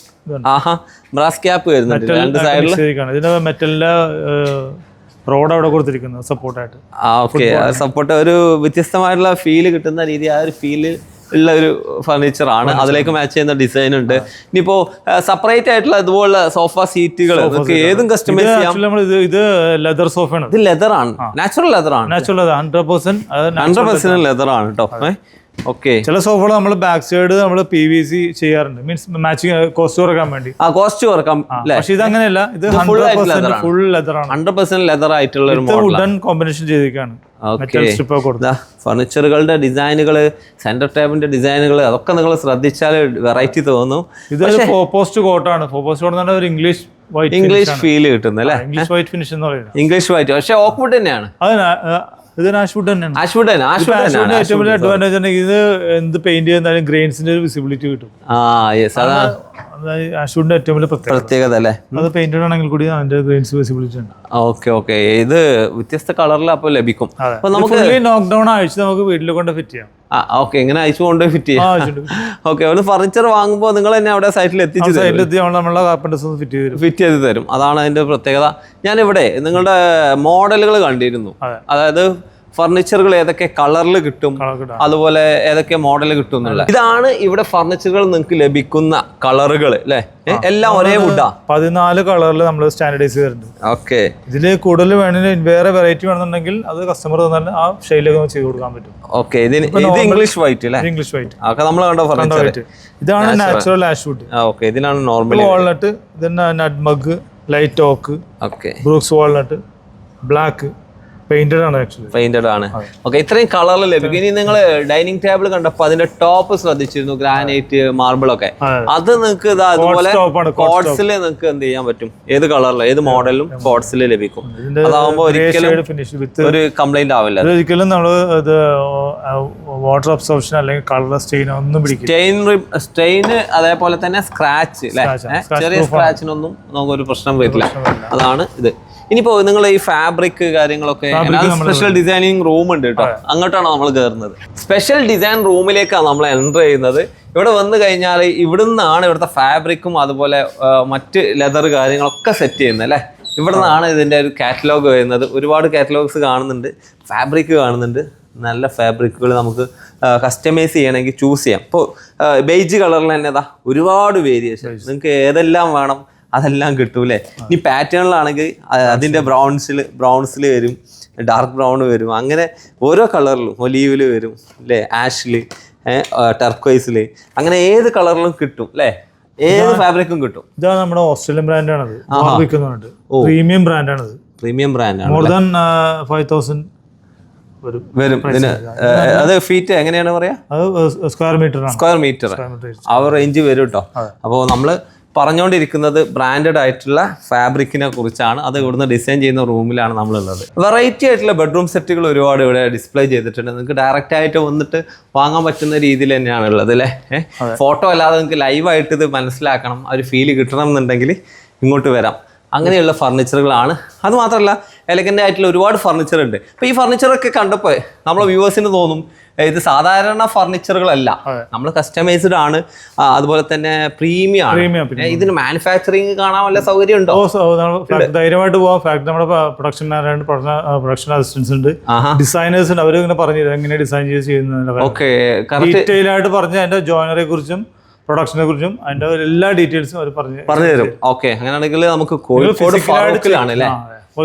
ബ്രാസ് ക്യാപ്പ് വരുന്നുണ്ട് 2 സൈഡിൽ. ഇതിന്റെ മെറ്റലിന്റെ റോഡ് അവിടെ കൊടുത്തിരിക്കുന്നത് സപ്പോർട്ടായിട്ട്. ഓക്കെ, സപ്പോർട്ട് ഒരു വ്യത്യസ്തമായിട്ടുള്ള ഫീല് കിട്ടുന്ന രീതി. ആ ഒരു ഫീല് ഉള്ള ഒരു ഫർണിച്ചർ ആണ്. അതിലേക്ക് മാച്ച് ചെയ്യുന്ന ഡിസൈൻ ഉണ്ട്. ഇനിയിപ്പോ സെപ്പറേറ്റ് ആയിട്ടുള്ള ഇതുപോലുള്ള സോഫ സീറ്റുകൾ നമുക്ക് ഏതും കസ്റ്റമൈസ് ചെയ്യാം. ഇത് ലെതർ സോഫയാണ്. ഇത് ലെതർ ആണ്, നാച്ചുറൽ ലെതർ ആണ്. 100% ലെതർ ആണ് കേട്ടോ. ഓക്കെ, ചില സോഫകൾ നമ്മൾ ബാക്ക് സൈഡ് നമ്മൾ PVC ചെയ്യാറുണ്ട്, മീൻസ് മാച്ചിങ് കോസ്റ്റ് കുറക്കാൻ വേണ്ടി. കോസ്റ്റ് കുറക്കാം. പക്ഷെ ഇത് അങ്ങനെയല്ല, ഇത് 100% ഫുൾ ലെതർ ആണ്. 100% ലെതർ ആയിട്ടുള്ള ഒരു വുഡൻ കോമ്പിനേഷൻ ചെയ്തിരിക്കുകയാണ്. ഫർണിച്ചറുകളുടെ ഡിസൈനുകള്, സെന്റർ ടേബിളിന്റെ ഡിസൈനുകൾ, അതൊക്കെ നിങ്ങൾ ശ്രദ്ധിച്ചാൽ വെറൈറ്റി തോന്നും. ഇത് ഫോപ്പോസ്റ്റ് കോട്ടാണ്. ഫോപ്പോസ്റ്റ് കോട്ട് എന്ന് പറഞ്ഞാൽ ഒരു ഇംഗ്ലീഷ് ഫീൽ കിട്ടുന്നത് അല്ലേ? ഇംഗ്ലീഷ് വൈറ്റ് ഫിനിഷ് എന്ന് പറയുന്നത്. ഇംഗ്ലീഷ് വൈറ്റ്, പക്ഷെ ഓക്വുഡ് തന്നെയാണ്. ഇത് ആഷ്വുഡ് തന്നെയാണ്. ഏറ്റവും വലിയ അഡ്വാൻറ്റേജ് ഉണ്ടെങ്കിൽ ഇത് എന്ത് പെയിന്റ് ചെയ്യുന്നാലും ഗ്രെയിൻസിന്റെ ഒരു വിസിബിലിറ്റി കിട്ടും. ആഷ്വുഡിന്റെ ഏറ്റവും വലിയ പ്രത്യേകത അല്ലേ? അത് പെയിന്റഡ് ആണെങ്കിൽ കൂടി അതിന്റെ ഗ്രെയിൻസ് വിസിബിലിറ്റി ഉണ്ട്. ഓക്കെ, ഇത് വ്യത്യസ്ത കളറിൽ അപ്പോൾ ലഭിക്കും. അപ്പൊ നമുക്ക് ലോക്ക്ഡൌൺ ആഴ്ച നമുക്ക് വീട്ടിൽ കൊണ്ട് ഫിറ്റ് ചെയ്യാം. ഓക്കെ, ഇങ്ങനെ അയച്ചു കൊണ്ട് ഫിറ്റ് ചെയ്യാം. ഓക്കെ, ഒരു ഫർണിച്ചർ വാങ്ങുമ്പോൾ നിങ്ങൾ തന്നെ അവിടെ സൈറ്റിൽ ഫിറ്റ് ചെയ്ത് തരും. അതാണ് അതിന്റെ പ്രത്യേകത. ഞാനിവിടെ നിങ്ങളുടെ മോഡലുകൾ കണ്ടിരുന്നു. അതായത് ഫർണിച്ചറുകൾ ഏതൊക്കെ കളറിൽ കിട്ടും, അതുപോലെ ഏതൊക്കെ മോഡൽ കിട്ടും എന്നുള്ള. ഇതാണ് ഇവിടെ ഫർണിച്ചറുകൾ നിങ്ങൾക്ക് ലഭിക്കുന്ന കളറുകൾ അല്ലേ? എല്ലാം ഒരേ വുഡാ. 14 കളറിൽ നമ്മൾ സ്റ്റാൻഡർഡൈസ് ചെയ്തിട്ടുണ്ട്. ഓക്കെ, ഇതില് കൂടുതൽ വേണമെങ്കിൽ വേറെ വെറൈറ്റി വേണമെന്നുണ്ടെങ്കിൽ അത് കസ്റ്റമർ തന്നെ ആ ഷെയ്ഡിലേക്ക് ചെയ്ത് കൊടുക്കാൻ പറ്റും. ഓക്കെ, ഇത് ഇംഗ്ലീഷ് വൈറ്റ് അല്ലേ? ഇംഗ്ലീഷ് വൈറ്റ് നമ്മൾ കണ്ട ഫർണിച്ചർ ഇതാണ് നാച്ചുറൽ ആഷ്വുഡ്. ഓക്കെ, ഇതിനാണ് നോർമൽ വാൾനട്ട്, ഇതിന് നട്ട്മഗ്, ലൈറ്റ് ഓക്ക്, ബ്രൂക്സ് വാൾനട്ട്, ബ്ലാക്ക് പെയിന്റഡ് ആണ്. ആക്ച്വലി പെയിന്റഡ് ആണ്. ഓക്കെ, ഇത്രയും കളറിൽ ലഭിക്കും. ഇനി നിങ്ങൾ ഡൈനിങ് ടേബിൾ കണ്ടപ്പോൾ അതിന്റെ ടോപ്പ് ശ്രദ്ധിച്ചിരുന്നു, ഗ്രാനൈറ്റ്, മാർബിൾ ഒക്കെ. അത് നിങ്ങൾക്ക് അതുപോലെ കോഡ്സിൽ നിങ്ങൾക്ക് എന്ത് ചെയ്യാൻ പറ്റും? ഏത് കളറിലും ഏത് മോഡലിലും കോഡ്സിൽ ലഭിക്കും. അതാവുമ്പോൾ ഒരിക്കലും ഒരു കംപ്ലൈന്റ് ആവില്ല. ഒരിക്കലും നമ്മൾ വാട്ടർ അബ്സോർപ്ഷൻ അല്ലെങ്കിൽ കളർ സ്റ്റെയിൻ ഒന്നും സ്റ്റെയിന് അതേപോലെ തന്നെ സ്ക്രാച്ച് അല്ലെ? ചെറിയ സ്ക്രാച്ചിനൊന്നും നമുക്കൊരു പ്രശ്നം വരില്ല. അതാണ് ഇത്. ഇനിയിപ്പോ നിങ്ങൾ ഈ ഫാബ്രിക് കാര്യങ്ങളൊക്കെ സ്പെഷ്യൽ ഡിസൈനിങ് റൂം ഉണ്ട് കേട്ടോ, അങ്ങോട്ടാണ് നമ്മൾ കയറുന്നത്. സ്പെഷ്യൽ ഡിസൈൻ റൂമിലേക്കാണ് നമ്മൾ എൻ്റർ ചെയ്യുന്നത്. ഇവിടെ വന്നു കഴിഞ്ഞാൽ ഇവിടുന്നാണ് ഇവിടുത്തെ ഫാബ്രിക്കും അതുപോലെ മറ്റ് ലെതർ കാര്യങ്ങളൊക്കെ സെറ്റ് ചെയ്യുന്നത് അല്ലേ? ഇവിടെ നിന്നാണ് ഇതിൻ്റെ ഒരു കാറ്റലോഗ് വരുന്നത്. ഒരുപാട് കാറ്റലോഗ്സ് കാണുന്നുണ്ട്, ഫാബ്രിക് കാണുന്നുണ്ട്. നല്ല ഫാബ്രിക്കുകൾ നമുക്ക് കസ്റ്റമൈസ് ചെയ്യണമെങ്കിൽ ചൂസ് ചെയ്യാം. ഇപ്പോൾ ബേജ് കളറിൽ തന്നെ ഒരുപാട് വേരിയേഷൻ, നിങ്ങൾക്ക് ഏതെല്ലാം വേണം അതെല്ലാം കിട്ടും അല്ലേ? ഇനി പാറ്റേണിലാണെങ്കിൽ അതിൻ്റെ ബ്രൗൺസിൽ വരും, ഡാർക്ക് ബ്രൗൺ വരും, അങ്ങനെ ഓരോ കളറിലും ഒലീവിൽ വരും അല്ലേ, ആഷിൽ, ടർക്വൈസിൽ, അങ്ങനെ ഏത് കളറിലും കിട്ടും അല്ലേ? ഏത് ഫാബ്രിക്കും കിട്ടും. ഇതാണ് നമ്മുടെ ഓസ്ട്രേലിയൻ ബ്രാൻഡാണത്, പ്രീമിയം ബ്രാൻഡാണത്. പ്രീമിയം ബ്രാൻഡാണ്. മോർ ദാൻ 5000 വരും ഇതിന്. അത് ഫീറ്റ് എങ്ങനെയാണ് പറയാ? സ്ക്വയർ മീറ്റർ ആ റേഞ്ച് വരും കേട്ടോ. അപ്പോൾ നമ്മൾ പറഞ്ഞുകൊണ്ടിരിക്കുന്നത് ബ്രാൻഡഡ് ആയിട്ടുള്ള ഫാബ്രിക്കിനെ കുറിച്ചാണ്. അത് ഇവിടുന്ന് ഡിസൈൻ ചെയ്യുന്ന റൂമിലാണ് നമ്മളുള്ളത്. വെറൈറ്റി ആയിട്ടുള്ള ബെഡ്റൂം സെറ്റുകൾ ഒരുപാട് ഇവിടെ ഡിസ്പ്ലേ ചെയ്തിട്ടുണ്ട്. നിങ്ങൾക്ക് ഡയറക്റ്റ് ആയിട്ട് വന്നിട്ട് വാങ്ങാൻ പറ്റുന്ന രീതിയിൽ തന്നെയാണ് ഉള്ളത് അല്ലേ? ഫോട്ടോ അല്ലാതെ നിങ്ങൾക്ക് ലൈവായിട്ട് ഇത് മനസ്സിലാക്കണം, ആ ഒരു ഫീല് കിട്ടണം എന്നുണ്ടെങ്കിൽ ഇങ്ങോട്ട് വരാം. അങ്ങനെയുള്ള ഫർണിച്ചറുകളാണ്. അത് മാത്രമല്ല എലഗൻ്റ് ആയിട്ടുള്ള ഒരുപാട് ഫർണിച്ചർ ഉണ്ട്. അപ്പോൾ ഈ ഫർണിച്ചറൊക്കെ കണ്ടപ്പോൾ നമ്മളെ വ്യൂവേഴ്സിന് തോന്നും ഇത് സാധാരണ ഫർണിച്ചറുകളല്ല, നമ്മൾ കസ്റ്റമൈസ്ഡ് ആണ്, അതുപോലെ തന്നെ പ്രീമിയം ആണ്. ഇതിന് മാനുഫാക്ചറിങ് കാണാൻ വല്ല സൗകര്യം ഉണ്ടോ? ധൈര്യമായിട്ട് പോവാം. ഫാക്ടറി നമ്മുടെ പ്രൊഡക്ഷൻ അസിസ്റ്റൻസ് ഉണ്ട്, ഡിസൈനേഴ്സ് ഉണ്ട്. അവരിങ്ങനെ പറഞ്ഞു എങ്ങനെ ഡിസൈൻ ചെയ്യുന്നത് ഡീറ്റെയിൽ ആയിട്ട് പറഞ്ഞ് അതിന്റെ ജോയിനറിയെ കുറിച്ചും പ്രൊഡക്ഷനെ കുറിച്ചും അതിന്റെ എല്ലാ ഡീറ്റെയിൽസും അവർ പറഞ്ഞു തരും. ഓക്കെ, അങ്ങനെയാണെങ്കിൽ നമുക്ക് കോഴിക്കോട് ഫാറൂഖിലാണ് അല്ലേ?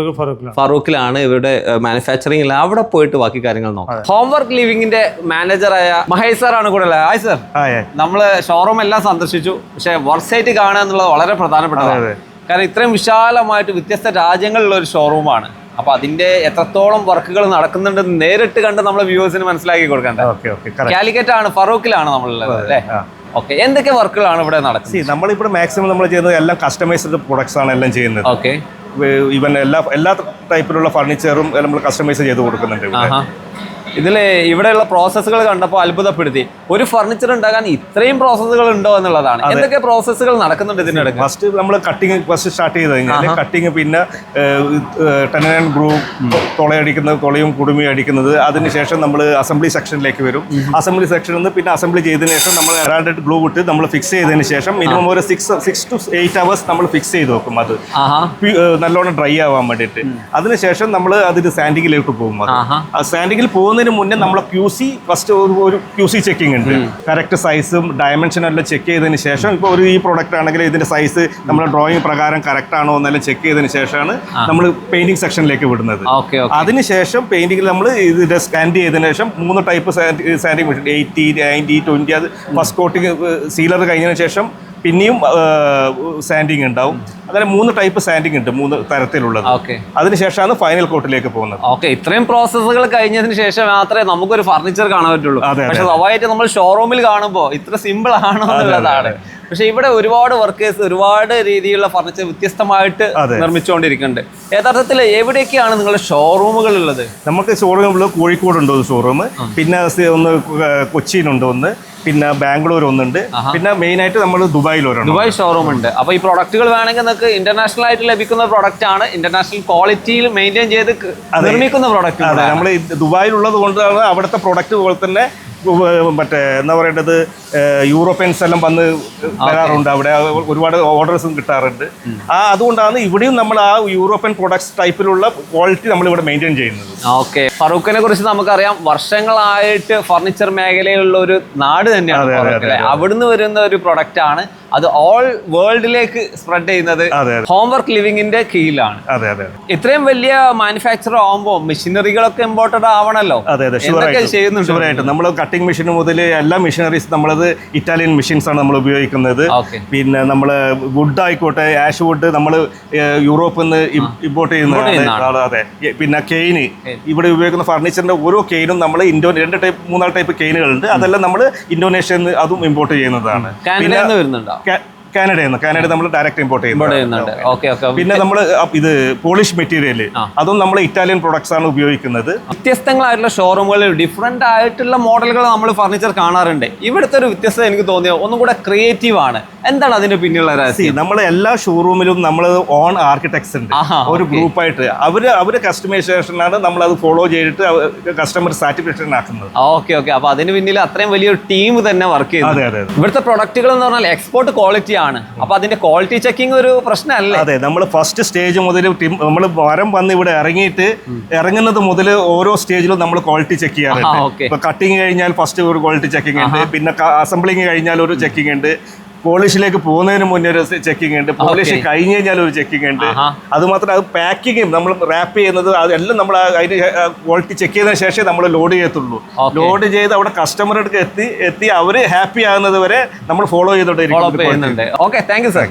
ഫാറൂഖിലാണ് ഇവരുടെ മാനുഫാക്ചറിംഗ് ഇല്ല. അവിടെ പോയിട്ട് ബാക്കി കാര്യങ്ങൾ നോക്കാം. ഹോംവർക്ക് ലിവിംഗിന്റെ മാനേജറായ മഹേഷ് സാർ ആണ് കൂടെ. Hi sir. നമ്മള് ഷോറൂം എല്ലാം സന്ദർശിച്ചു, പക്ഷെ വർക്ക് സൈറ്റ് കാണുക എന്നുള്ളത് വളരെ പ്രധാനപ്പെട്ടതാണ്. കാരണം ഇത്രയും വിശാലമായിട്ട് വ്യത്യസ്ത രാജ്യങ്ങളിലുള്ള ഒരു ഷോറൂമാണ്. അപ്പൊ അതിന്റെ എത്രത്തോളം വർക്കുകൾ നടക്കുന്നുണ്ടെന്ന് നേരിട്ട് കണ്ട് നമ്മളെ വ്യൂവേഴ്സിന് മനസ്സിലാക്കി കൊടുക്കണ്ടേ? കാലിക്കറ്റ് ആണ്, ഫറൂഖിലാണ് നമ്മളുള്ളത് അല്ലേ? ഓക്കെ, എന്തൊക്കെ വർക്കുകളാണ് ഇവിടെ നടക്കുന്നത്? നമ്മളിവിടെ മാക്സിമം നമ്മൾ ചെയ്യുന്നത് എല്ലാം കസ്റ്റമൈസ്ഡ് പ്രൊഡക്ട്സ് ആണ് എല്ലാം ചെയ്യുന്നത്. ഓക്കെ, ഈവൻ എല്ലാ ടൈപ്പിലുള്ള ഫർണിച്ചറും നമ്മൾ കസ്റ്റമൈസ് ചെയ്ത് കൊടുക്കുന്നുണ്ട്. ഇതിൽ ഇവിടെയുള്ള പ്രോസസ്സുകൾ കണ്ടപ്പോൾ അത്ഭുതപ്പെടുത്തി. ഒരു ഫർണിച്ചർ ഉണ്ടാകാൻ ഇത്രയും പ്രോസസ്സുകൾ ഉണ്ടോ എന്നുള്ളതാണ്. എന്തൊക്കെ പ്രോസസ്സുകൾ നടക്കുന്നുണ്ട് ഇതിനിടയ്ക്ക്? ഫസ്റ്റ് നമ്മൾ കട്ടിങ് സ്റ്റാർട്ട് ചെയ്ത് കഴിഞ്ഞാൽ കട്ടിങ്, പിന്നെ ടെൻ ആൻഡ് ഗ്രൂ, തുളയടിക്കുന്നത്, തുളയും കുടുമയും അടിക്കുന്നത്. അതിനുശേഷം നമ്മൾ അസംബ്ലി സെക്ഷനിലേക്ക് വരും. അസംബ്ലി സെക്ഷനിൽ നിന്ന് പിന്നെ അസംബ്ലി ചെയ്തതിനു ശേഷം നമ്മൾ ബ്രാൻഡഡ് ഗ്ലൂ ഇട്ട് നമ്മൾ ഫിക്സ് ചെയ്തതിന് ശേഷം മിനിമം ഒരു 6 to 8 hours നമ്മൾ ഫിക്സ് ചെയ്ത് വെക്കും. അത് നല്ലോണം ഡ്രൈ ആവാൻ വേണ്ടിയിട്ട്. അതിനുശേഷം നമ്മൾ അതിന് സാൻഡിങ്ങിലേക്ക് പോകും. ആ സാൻഡിങ്ങിൽ പോകുന്നതിന് ചെയ്യുന്നതിന് മുന്നേ നമ്മളെ QC ഫസ്റ്റ് ഒരു QC ചെക്കിംഗ് ഉണ്ട്. കറക്റ്റ് സൈസും ഡയമെൻഷനും എല്ലാം ചെക്ക് ചെയ്തതിന് ശേഷം ഇപ്പോൾ ഈ പ്രോഡക്റ്റ് ആണെങ്കിൽ ഇതിന്റെ സൈസ് നമ്മുടെ ഡ്രോയിങ് പ്രകാരം കറക്റ്റ് ആണോ എന്നെല്ലാം ചെക്ക് ചെയ്തതിന് ശേഷമാണ് നമ്മൾ പെയിന്റിംഗ് സെക്ഷനിലേക്ക് വിടുന്നത്. അതിനുശേഷം പെയിന്റിംഗിൽ നമ്മൾ ഇതിന്റെ സ്കാൻ ചെയ്തതിനു ശേഷം 3 ടൈപ്പ് സാൻഡിങ് മെഷീൻ 80, 90, 20 അത് ഫസ്റ്റ് കോട്ടിങ് സീലർ കഴിഞ്ഞതിന് ശേഷം പിന്നെയും സാൻഡിങ് ഉണ്ടാവും. അങ്ങനെ 3 ടൈപ്പ് സാൻഡിങ് ഉണ്ട്, 3 തരത്തിലുള്ളത്. അതിനുശേഷമാണ് ഫൈനൽ കോട്ടിലേക്ക് പോകുന്നത്. ഇത്രയും പ്രോസസ്സുകൾ കഴിഞ്ഞതിന് ശേഷം മാത്രമേ നമുക്കൊരു ഫർണിച്ചർ കാണാൻ പറ്റുള്ളൂ. പക്ഷെ സ്വാഭാവികമായിട്ട് നമ്മൾ ഷോറൂമിൽ കാണുമ്പോൾ ഇത്ര സിമ്പിൾ ആണോ എന്നുള്ളതാണ്. പക്ഷെ ഇവിടെ ഒരുപാട് വർക്കേഴ്സ് ഒരുപാട് രീതിയിലുള്ള ഫർണിച്ചർ വ്യത്യസ്തമായിട്ട് നിർമ്മിച്ചുകൊണ്ടിരിക്കുന്നുണ്ട്. യഥാർത്ഥത്തിൽ എവിടെയൊക്കെയാണ് നിങ്ങളുടെ ഷോറൂമുകൾ ഉള്ളത്? നമുക്ക് ഷോറൂമുകൾ കോഴിക്കോടുണ്ട് ഒരു ഷോറൂം, പിന്നെ ഒന്ന് കൊച്ചിയിലുണ്ട് ഒന്ന്, പിന്നെ ബാംഗ്ലൂർ ഒന്നുണ്ട്, പിന്നെ മെയിൻ ആയിട്ട് നമ്മൾ ദുബായ് ഷോറൂം ഉണ്ട്. അപ്പൊ ഈ പ്രൊഡക്റ്റുകൾ വേണമെങ്കിൽ നിങ്ങൾക്ക് ഇന്റർനാഷണൽ ആയിട്ട് ലഭിക്കുന്ന പ്രൊഡക്റ്റ് ആണ്, ഇന്റർനാഷണൽ ക്വാളിറ്റിയിൽ മെയിൻറ്റെയിൻ ചെയ്ത് നിർമ്മിക്കുന്ന പ്രൊഡക്റ്റ്. നമ്മൾ ദുബായിലുള്ളത് കൊണ്ടാണ് അവിടുത്തെ പ്രൊഡക്റ്റ് പോലെ തന്നെ മറ്റേ എന്താ പറയേണ്ടത് യൂറോപ്യൻസ് എല്ലാം വന്ന് വരാറുണ്ട്. അവിടെ ഒരുപാട് ഓർഡേഴ്സും കിട്ടാറുണ്ട്. അതുകൊണ്ടാണ് ഇവിടെയും നമ്മൾ ആ യൂറോപ്യൻ പ്രൊഡക്ട്സ് ടൈപ്പിലുള്ള ക്വാളിറ്റി നമ്മൾ ഇവിടെ മെയിൻറ്റെയിൻ ചെയ്യുന്നത്. ഓക്കെ, ഫറൂഖിനെ കുറിച്ച് നമുക്കറിയാം, വർഷങ്ങളായിട്ട് ഫർണിച്ചർ മേഖലയിലുള്ള ഒരു നാട് തന്നെയാണ്. അവിടുന്ന് വരുന്ന ഒരു പ്രൊഡക്റ്റ് ആണ്, അത് ഓൾ വേൾഡിലേക്ക് സ്പ്രെഡ് ചെയ്യുന്നത് ഹോം വർക്ക് ലിവിങ്ങിന്റെ കീഴിലാണ്. ഇത്രയും വലിയ മാനുഫാക്ചർ ആവുമ്പോൾ മെഷീനറികളൊക്കെ ഇമ്പോർട്ടഡ് ആവണല്ലോ. ചെയ്യുന്നുണ്ട്. നമ്മൾ കട്ടിംഗ് മെഷീൻ മുതൽ എല്ലാ മെഷീനറീസ് നമ്മളത് ഇറ്റാലിയൻ മെഷീൻസ് ആണ് നമ്മൾ ഉപയോഗിക്കുന്നത്. പിന്നെ നമ്മൾ വുഡ് ആയിക്കോട്ടെ, ആഷ് വുഡ് നമ്മൾ യൂറോപ്പിൽ നിന്ന് ഇമ്പോർട്ട് ചെയ്യുന്നതാണ്. അതെ, പിന്നെ കെയിന് ഇവിടെ ഉപയോഗിക്കുന്ന ഫർണിച്ചറിന്റെ ഓരോ കെയിനും നമ്മൾ 2-3 ടൈപ്പ് കെയിനുകളുണ്ട്. അതെല്ലാം നമ്മൾ ഇന്തോനേഷ്യയിൽ നിന്ന് അതും ഇമ്പോർട്ട് ചെയ്യുന്നതാണ്. കാനഡയിൽ നമ്മൾ ഡയറക്റ്റ് ഇമ്പോർട്ട് ചെയ്യുന്നുണ്ട്. പിന്നെ നമ്മൾ ഇത് പോളിഷ് മെറ്റീരിയൽ അതും നമ്മൾ ഇറ്റാലിയൻ പ്രൊഡക്ട്സ് ആണ് ഉപയോഗിക്കുന്നത്. വ്യത്യസ്തങ്ങളായിട്ടുള്ള ഷോറൂമുകളിൽ ഡിഫറെന്റ് ആയിട്ടുള്ള മോഡലുകൾ നമ്മൾ ഫർണിച്ചർ കാണാറുണ്ട്. ഇവിടുത്തെ ഒരു വ്യത്യസ്തത എനിക്ക് തോന്നിയത് ഒന്നും കൂടെ ക്രിയേറ്റീവ് ആണ്. എന്താണ് അതിന്റെ പിന്നിലുള്ള രഹസ്യം? നമ്മൾ എല്ലാ ഷോറൂമിലും നമ്മൾ ഓൺ ആർക്കിടെക്ട്സ് ഉണ്ട്, ഒരു ഗ്രൂപ്പായിട്ട്. അവര് കസ്റ്റമൈസേഷനാണ് നമ്മൾ അത് ഫോളോ ചെയ്തിട്ട് കസ്റ്റമർ സാറ്റിസ്ഫാക്ഷൻ ആക്കുന്നത്. ഓക്കെ, അപ്പൊ അതിന് പിന്നിൽ അത്രയും വലിയൊരു ടീം തന്നെ വർക്ക് ചെയ്യുന്നത്. ഇവിടുത്തെ പ്രൊഡക്റ്റുകൾ എന്ന് പറഞ്ഞാൽ എക്സ്പോർട്ട് ക്വാളിറ്റി ആണ്. അപ്പൊ അതിന്റെ ക്വാളിറ്റി ചെക്കിംഗ് ഒരു പ്രശ്നമല്ലേ? അതെ, നമ്മൾ ഫസ്റ്റ് സ്റ്റേജ് മുതൽ നമ്മൾ മരം വന്ന് ഇവിടെ ഇറങ്ങുന്നത് മുതൽ ഓരോ സ്റ്റേജിലും നമ്മൾ ക്വാളിറ്റി ചെക്ക് ചെയ്യാറുണ്ട്. ഇപ്പൊ കട്ടിങ് കഴിഞ്ഞാൽ ഫസ്റ്റ് ഒരു ക്വാളിറ്റി ചെക്കിംഗ് ഉണ്ട്, പിന്നെ അസംബ്ലിങ് കഴിഞ്ഞാൽ ഒരു ചെക്കിംഗ് ഉണ്ട്, പോളിഷിലേക്ക് പോകുന്നതിന് മുന്നേ ഒരു ചെക്കിംഗ് ഉണ്ട്, പോളിഷ് കഴിഞ്ഞ് കഴിഞ്ഞാൽ ഒരു ചെക്കിംഗ് ഉണ്ട്. അതുമാത്രം അത് പാക്കിങ്ങും നമ്മൾ റാപ്പ് ചെയ്യുന്നത് അതെല്ലാം നമ്മൾ അതിന് ക്വാളിറ്റി ചെക്ക് ചെയ്തതിനു ശേഷം നമ്മൾ ലോഡ് ചെയ്യത്തുള്ളൂ. ലോഡ് ചെയ്ത് അവിടെ കസ്റ്റമറുടെ അടുത്ത് എത്തി അവർ ഹാപ്പി ആകുന്നത് വരെ നമ്മൾ ഫോളോ ചെയ്തോണ്ടിരിക്കും. Okay, thank you sir.